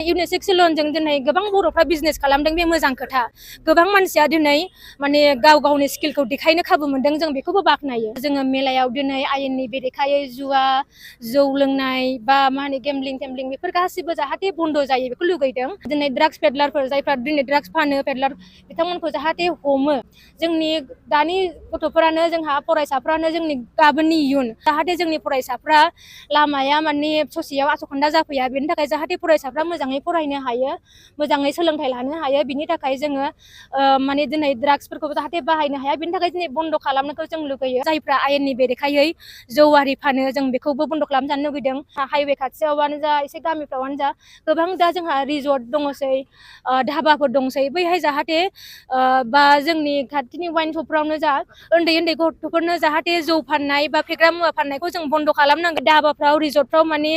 इउनिसेक्स सेलुनजों दिनै गोबां बर'फ्रा बिजनेस खालामदों बे मोजां खोथा गोबां मानसिया दिनै माने गाव गावनि स्किलखौ देखायनो खाबु मोनदों जों बेखौबो बाख्नायो जोङो मेलायाव दिनै आयेननि बेरेखायै जुवा जौ लोंनाय बा मा होनो गेमलिं टेमलिं बेफोर गासिबो जाहाथे बन्द जायो बेखौ लुगैदों दिनै ड्राग्स पेडलारफोर जायफ्रा दिनै ड्राग्स फानो पेडलार बिथांमोनखौ जाहाथे हमो जोंनि दानि गथ'फोरानो जोंहा फरायसाफ्रानो जोंनि गाबोननि इयुन जाहाथे जोंनि फरायसाफ्रा लामाया माने ससेयाव आसखान्दा जाफैया बेनि थाखाय जाहाथे फरायसाफ्रा मोजाङै फरायनो हायो मोजाङै सोलोंथाइ लानो हायो बिनि थाखाय जोङो माने दिनै ड्राग्सफोरखौ जाहाथे बाहायनो हाया बिनि थाखाय दिनै बन्द खालामनायखौ जों लुगैयो जायफ्रा आयेननि बेरेखायै जौआरि फानो जों बेखौबो बन्द खालामनो जानो लुगैदों हाइवे खाथियावनो जा एसे गामिफ्रावनो जा गोबां दा जोंहा रिजर्ट दङसै धाबाफोर दंसै बैहाय जाहाथे बा जोंनि खाथिनि वाइन शपफ्रावनो जा उन्दै उन्दै गथ'फोरनो जाहाथे जौ फाननाय बा फेग्रा मुवा फाननायखौ जों बन्द खालामनांगोन धाबाफ्राव रिजर्टफ्राव माने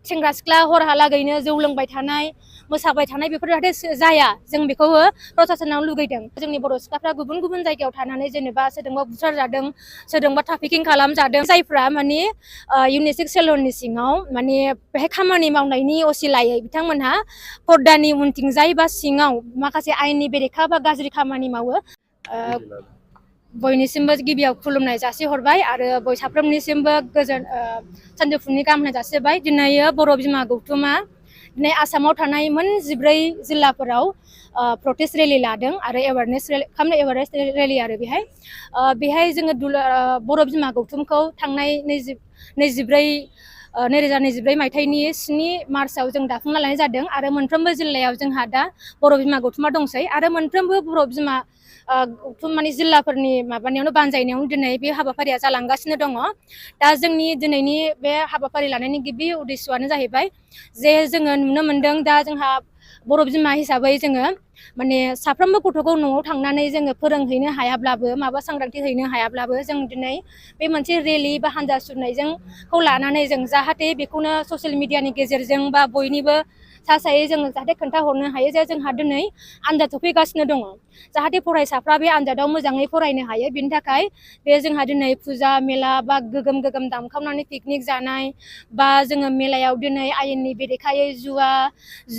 सेंग्रा सिख्ला हरहालागैनो जौ लोंबाय थानाय मोसाबाय थानाय बेफोर जाहाथे जाया जों बेखौबो प्रसासनाव लुगैदों जोंनि बर' सिख्लाफ्रा गुबुन गुबुन जायगायाव थानानै जेनेबा सोरजोंबा बुथारजादों सोरजोंबा ट्राफिकिं खालामजादों जायफ्रा माने इउनिसेक्स सेलुननि सिङाव माने बेहाय खामानि मावनायनि असिलायै बिथांमोनहा पर्दानि उनथिंजाय बा सिङाव माखासे आयेननि बेरेखा बा गाज्रि खामानि मावो बयनिसिमबो गिबियाव खुलुमनाय जासिहरबाय आरो साफ्रोमनिसिमबो गोजोन सानजौफुनि गाहाम हामलायनाय जासिबाय दिनै बर' बिमा गौथुमा दिनै आसामाव थानाय मोन 14 जिल्लाफोराव प्रटेस्ट रेलि लादों आरो एवारनेस रेलि आरो बेहाय जोङो बर' बिमा गौथुमखौ थांनाय 2024 मायथाइनि 7 मार्चआव जों दाफुंना लानाय जादों आरो मोनफ्रोमबो जिल्लायाव जोंहा दा बर' बिमा गौथुमा दंसै आरो मोनफ्रोमबो बर' बिमा गौथुम माने जिल्लाफोरनि माबानायावनो बानजायनायावनो दिनै बे हाबाफारिया जालांगासिनो दङ दा जोंनि दिनैनि बे हाबाफारि लानायनि गिबि उद्देश्यआनो जाहैबाय जे जोङो नुनो मोनदों दा जोंहा बर' बिमा हिसाबै जोङो माने साफ्रोमबो गथ'खौ न'आव थांनानै जोङो फोरोंहैनो हायाब्लाबो माबा सांग्रांथि हैनो हायाब्लाबो जों दिनै बे मोनसे रेलि बा हान्जा सुरनायजोंखौ लानानै जों जाहाथे बेखौनो ससियेल मिडियानि गेजेरजों बा बयनिबो सासायै जोङो जाहाथे खोन्थाहरनो हायो जे जोंहा दिनै आनजाद सफैगासिनो दङ जाहाथे फरायसाफ्रा बे आनजादाव मोजाङै फरायनो हायो बिनि थाखाय बे जोंहा दिनै फुजा मेला बा गोगोम गोगोम दामखावनानै पिकनिक जानाय बा जोङो मेलायाव दिनै आयेननि बेरेखायै जुवा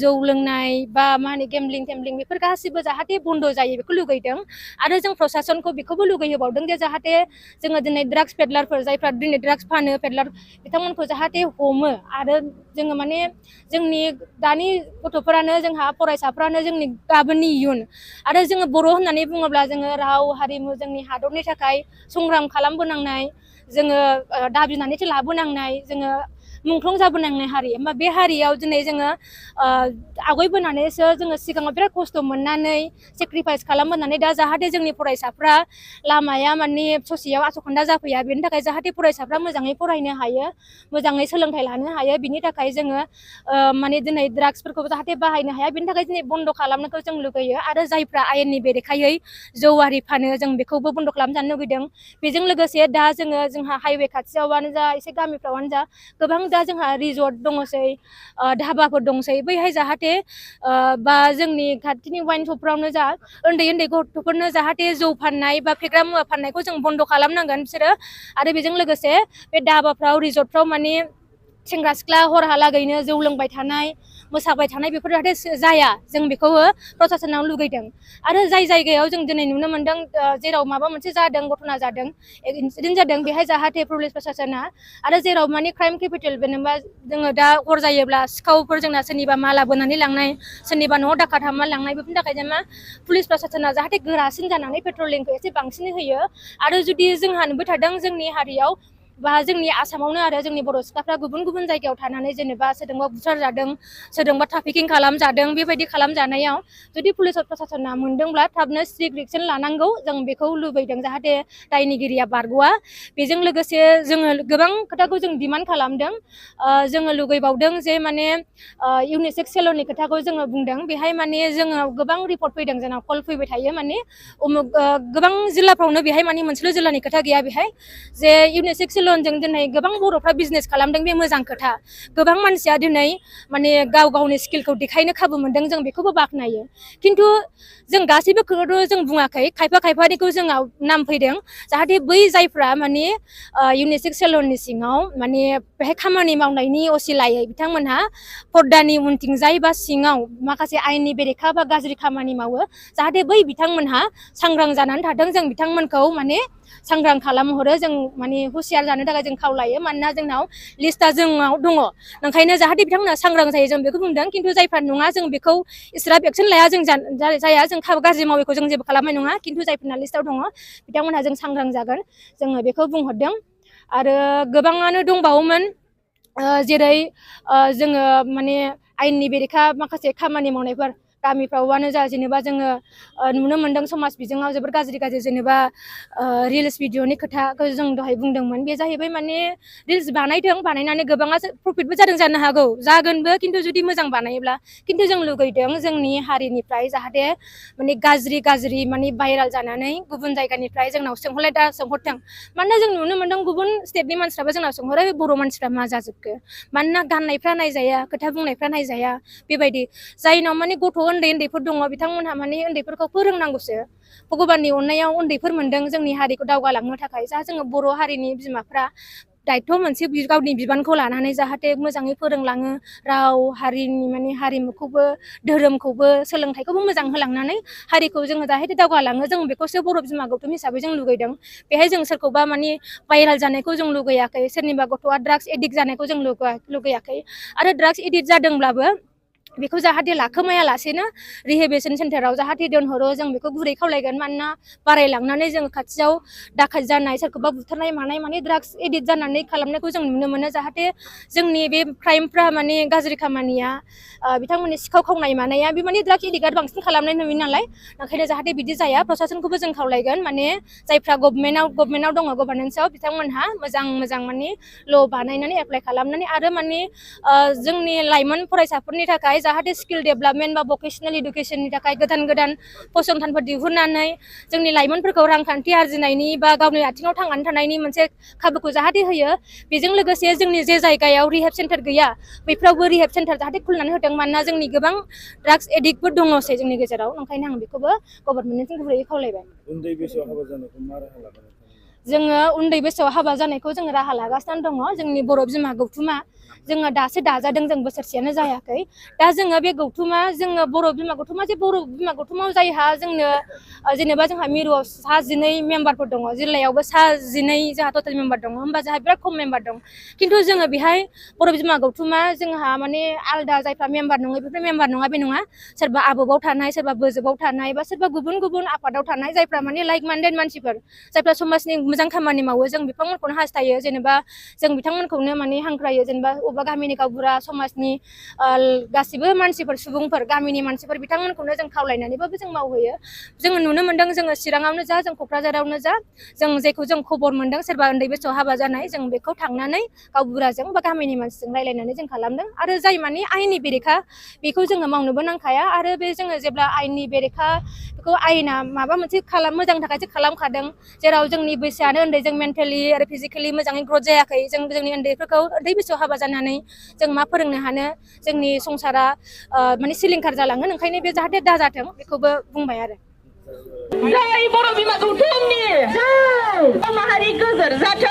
जौ लोंनाय बा मा होनो गेमलिं टेमलिं बेफोर गासिबो जाहाथे बन्द जायो बेखौ लुगैदों आरो जों प्रसासनखौ बेखौबो लुगैहोबावदों जे जाहाथे जोङो दिनै ड्राग्स पेडलारफोर जायफ्रा दिनै ड्राग्स फानो पेडलार बिथांमोनखौ जाहाथे हमो आरो जोङो माने जोंनि दानि गथ'फोरानो जोंहा फरायसाफ्रानो जोंनि गाबोननि इयुन आरो जोङो बर' होननानै बुङोब्ला जोङो राव हारिमु जोंनि हादरनि थाखाय संग्राम खालामबोनांनाय जोङो दाबिनानैसो लाबोनांनाय जोङो मुंख्लं जाबोनांनाय हारि होमबा बे हारियाव दिनै जोङो आवगायबोनानैसो जोङो सिगाङाव बिराद खस्थ' मोननानै सेक्रिफाइस खालामबोनानै दा जाहाथे जोंनि फरायसाफ्रा लामाया माने ससेयाव आसखान्दा जाफैया बेनि थाखाय जाहाथे फरायसाफ्रा मोजाङै फरायनो हायो मोजाङै सोलोंथाइ लानो हायो बिनि थाखाय जोङो माने दिनै ड्राग्सफोरखौ जाहाथे बाहायनो हाया बिनि थाखाय दिनै बन्द खालामनायखौ जों लुगैयो आरो जायफ्रा आयेननि बेरेखायै जौआरि फानो जों बेखौबो बन्द खालामनो जानो लुगैदों बेजों लोगोसे दा जोंहा हाइवे खाथियावनो जा एसे गामिफ्रावनो जा गोबां दा जोंहा रिजर्ट दङसै धाबाफोर दंसै बैहाय जाहाथे बा जोंनि खाथिनि वाइन शपफ्रावनो जा उन्दै उन्दै गथ'फोरनो जाहाथे जौ फाननाय बा फेग्रा मुवा फाननायखौ जों बन्द खालामनांगोन बिसोरो आरो बेजों लोगोसे बे धाबाफ्राव रिजर्टफ्राव माने सेंग्रा सिख्ला हरहालागैनो जौ लोंबाय थानाय मोसाबाय थानाय बेफोर जाहाथे जाया जों बेखौबो प्रसासनाव लुगैदों आरो जाय जायगायाव जों दिनै नुनो मोनदों जेराव माबा मोनसे जादों घटना जादों इनसिडेन्ट जादों बेहाय जाहाथे पुलिस प्रसासना आरो जेराव माने क्राइम केपिटेल जेनेबा जोङो दा हर जायोब्ला सिखावफोर जोंना सोरनिबा माला बोनानै लांनाय सोरनिबा न'आव दाखार हाबनानै लांनाय बेफोरनि थाखाय जेनेबा पुलिस प्रसासना जाहाथे गोरासिन जानानै पेट्रलिंखौ एसे बांसिनै होयो आरो जुदि जोंहा नुबाय थादों जोंनि हारियाव बा जोंनि आसामावनो आरो जोंनि बर' सिख्लाफ्रा गुबुन गुबुन जायगायाव थानानै जेनेबा सोरजोंबा बुथारजादों सोरजोंबा ट्राफिकिं खालामजादों बेबायदि खालामजानायाव जुदि पुलिस प्रसासना मोनदोंब्ला थाबनो स्ट्रिक्ट एक्सन लानांगौ जों बेखौ लुबैदों जाहाथे दायनिगिरिया बारग'आ बेजों लोगोसे जोङो गोबां खोथाखौ जों डिमान्ड खालामदों जोङो लुगैबावदों जे माने इउनिसेक्स सेलुननि खोथाखौ जोङो बुंदों बेहाय माने जोङो गोबां रिपर्ट फैदों जोंनाव कल फैबाय थायो माने गोबां जिल्लाफ्रावनो बेहाय माने मोनसेल' जिल्लानि खोथा गैया बेहाय जे इउनिसेक्स सेलुन सेलुनजों दिनै गोबां बर'फ्रा बिजनेस खालामदों बे मोजां खोथा गोबां मानसिया दिनै माने गाव गावनि स्किलखौ देखायनो खाबु मोनदों जों बेखौबो बाख्नायो खिन्थु जों गासैबो खोथाखौ जों बुङाखै खायफा खायफानिखौ जोंनाव नाम फैदों जाहाथे बै जायफ्रा माने इउनिसेक्स सेलुननि सिङाव माने बेहाय खामानि मावनायनि असिलायै बिथांमोनहा पर्दानि उनथिंजाय बा सिङाव माखासे आयेननि बेरेखा बा गाज्रि खामानि मावो जाहाथे बै बिथांमोनहा सांग्रां जानानै थाथों जों बिथांमोनखौ माने सांग्रां खालामहरो जों माने हुसियार जानो थाखाय जों खावलायो मानोना जोंनाव लिस्टआ जोंनाव दङ ओंखायनो जाहाथे बिथांमोना सांग्रां जायो जों बेखौ बुंदों खिन्थु जायफ्रा नङा जों बेखौ इसिग्राब एक्सन लाया जों जाया जों गाज्रि मावैखौ जों जेबो खालामनाय नङा खिन्थु जायफोरना लिस्टआव दङ बिथांमोनहा जों सांग्रां जागोन जोङो बेखौ बुंहरदों आरो गोबाङानो दंबावोमोन जेरै जोङो माने आयेननि बेरेखा माखासे खामानि मावनायफोर गामिफ्रावनो जा जेनेबा जोङो नुनो मोनदों समाज बिजोङाव जोबोर गाज्रि जेनेबा रिल्स भिडिअनि खोथाखौ जों दहाय बुंदोंमोन बे जाहैबाय माने रिल्स बानायदों बानायनानै गोबाङा प्रफिटबो जादों जानो हागौ जागोनबो खिन्थु जुदि मोजां बानायोब्ला खिन्थु जों लुगैदों जोंनि हारिनिफ्राय जाहाथे माने गाज्रि माने भाइराल जानानै गुबुन जायगानिफ्राय जोंनाव सोंहरथों मानोना जों नुनो मोनदों गुबुन स्टेटनि मानसिफ्राबो जोंनाव सोंहरो बर' मानसिफ्रा मा जाजोबखो मानोना गाननायफ्रा नायजाया खोथा बुंनायफ्रा नायजाया बेबायदि जायनाव माने गथ' उन्दैफोर दङ बिथांमोनहा माने उन्दैफोरखौ फोरोंनांगौसो भगबाननि अननायाव उन्दैफोर मोनदों जोंनि हारिखौ दावगालांनो थाखाय जा जोङो बर' हारिनि बिमाफ्रा दायथ' मोनसे गावनि बिबानखौ लानानै जाहाथे मोजाङै फोरोंलाङो राव हारिनि माने हारिमुखौबो धोरोमखौबो सोलोंथाइखौबो मोजां होलांनानै हारिखौ जोङो जाहाथे दावगालाङो जों बेखौसो बर' बिमा गौथुम हिसाबै जों लुगैदों बेहाय जों सोरखौबा माने भाइराल जानायखौ जों लुगैयाखै सोरनिबा गथ'आ ड्राग्स एडिक्ट जानायखौ जों लुगैयाखै आरो ड्राग्स एडिक्ट जादोंब्लाबो बेखौ जाहाथे लाखोमाया लासेनो रिहेबिलिटेसन सेन्टाराव जाहाथे दोनहरो जों बेखौ गुरै खावलायगोन मानोना बारायलांनानै जों खाथियाव दाखाल जानाय सोरखौबा बुथारनाय मानाय माने ड्राग्स एडिक्ट जानानै खालामनायखौ जों नुनो मोनो जाहाथे जोंनि बे क्राइमफ्रा माने गाज्रि खामानिया बिथांमोननि सिखाव खावनाय मानाया बे माने ड्राग्स एडिक्टआ बांसिन खालामनाय नुयो नालाय ओंखायनो जाहाथे बिदि जाया प्रसासनखौबो जों खावलायगोन माने जायफ्रा गभर्नमेन्टआव दङ गभर्नेन्सआव बिथांमोनहा मोजां माने ल' बानायनानै एप्लाइ खालामनानै आरो माने जोंनि लाइमोन फरायसाफोरनि थाखाय जाहाथे स्किल डेभेलपमेन्ट बा भकेसनेल इडुकेसननि थाखाय गोदान फसंथानफोर दिहुननानै जोंनि लाइमोनफोरखौ रांखान्थि आरजिनायनि बा गावनि आथिङाव थांनानै थानायनि मोनसे खाबुखौ जाहाथे होयो बेजों लोगोसे जोंनि जे जायगायाव रिहेब सेन्टार गैया बैफ्रावबो रिहेब सेन्टार जाहाथे खुलिनानै होदों मानोना जोंनि गोबां ड्राग्स एडिक्टफोर दङसै जोंनि गेजेराव ओंखायनो आं बेखौबो गभर्नमेन्टनिसिम गुरैयै खावलायबाय उन्दै बैसोआव हाबा जानायखौ मा राहा लागोन जोङो उन्दै बैसोआव हाबा जानायखौ जोङो राहा लागासिनो दङ जोंनि बर' बिमा गौथुमा जोङो दासो दाजादों जों बोसोरसेयानो जायाखै दा जोङो बे गौथुमा जोङो बर' बिमा गौथुमा जे बर' बिमा गौथुमाव जायहा जोंनो जेनेबा जोंहा मिरुआव 12 मेम्बारफोर दङ जिल्लायावबो 12 जोंहा टटेल मेम्बार दङ होमबा जोंहा बिराद खम मेम्बार दं खिन्थु जोङो बेहाय बर' बिमा गौथुमा जोंहा माने आलदा जायफ्रा मेम्बार नङा बेफोर मेम्बार नङा बे नङा सोरबा आबबाव थानाय सोरबा बोजोबाव थानाय बा सोरबा गुबुन आफादाव थानाय जायफ्रा माने लाइक माइन्डेड मानसिफोर जायफ्रा समाजनि मोजां खामानि मावो जों बिथांमोनखौनो हास्थायो जेनेबा जों बिथांमोनखौनो माने हांख्रायो जेनेबा अबेबा गामिनि गावबुरा समाजनि गासिबो मानसिफोर सुबुंफोर गामिनि मानसिफोर बिथांमोनखौनो जों खावलायनानैबाबो जों मावहोयो जोङो नुनो मोनदों जोङो चिराङावनो जा जों क'क्राझारावनो जा जों जेखौ जों खबर मोनदों सोरबा उन्दै बैसोआव हाबा जानाय जों बेखौ थांनानै गावबुराजों बा गामिनि मानसिजों रायलायनानै जों खालामदों आरो जाय माने आयेननि बेरेखा बेखौ जोङो मावनोबो नांखाया आरो बे जोङो जेब्ला आयेननि बेरेखा बेखौ आयेना माबा मोनसे मोजांनि थाखायसो खालामखादों जेराव जोंनि बैसोआनो उन्दै जों मेन्टेलि आरो फिजिकेलि मोजाङै ग्रथ जायाखै जों जोंनि उन्दैफोरखौ उन्दै बैसोआव हाबा जानानै जों मा फोरोंनो हानो जोंनि संसारा माने सिलिंखार जालांगोन ओंखायनो बे जाहाथे दाजाथों बेखौबो बुंबाय आरो जय बर' बिमा गौथुमनि जय माहारि गोजोर जाथों